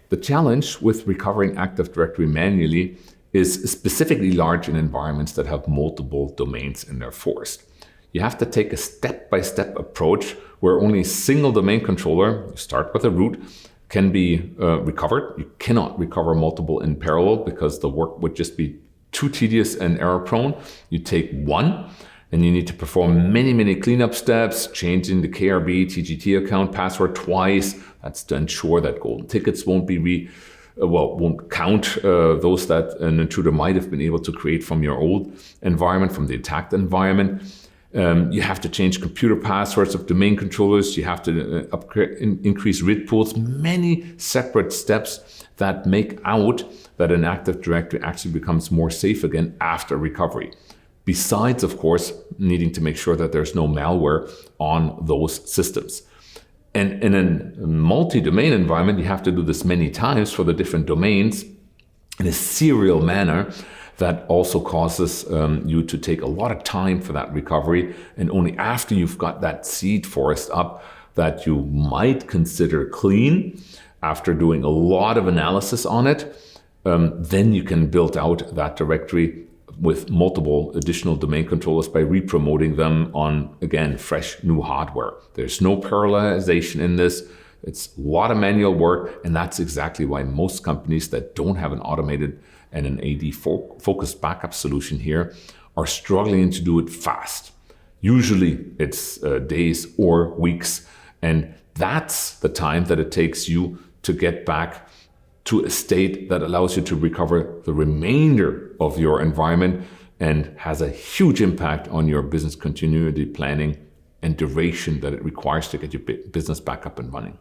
The challenge with recovering Active Directory manually is specifically large in environments that have multiple domains in their forest. You have to take a step-by-step approach where only a single domain controller, you start with a root, can be recovered. You cannot recover multiple in parallel because the work would just be too tedious and error prone. You take one and you need to perform many cleanup steps, changing the KRB TGT account password twice. That's to ensure that golden tickets won't count those that an intruder might have been able to create from your old environment, from the attacked environment. You have to change computer passwords of domain controllers. You have to increase RID pools, many separate steps that make out that an Active Directory actually becomes more safe again after recovery. Besides, of course, needing to make sure that there's no malware on those systems. And in a multi-domain environment, you have to do this many times for the different domains in a serial manner. That also causes you to take a lot of time for that recovery. And only after you've got that seed forest up that you might consider clean, after doing a lot of analysis on it, then you can build out that directory with multiple additional domain controllers by re-promoting them on, again, fresh new hardware. There's no parallelization in this. It's a lot of manual work, and that's exactly why most companies that don't have an automated and an AD-focused backup solution here are struggling to do it fast. Usually it's days or weeks, and that's the time that it takes you to get back to a state that allows you to recover the remainder of your environment and has a huge impact on your business continuity planning and duration that it requires to get your business back up and running.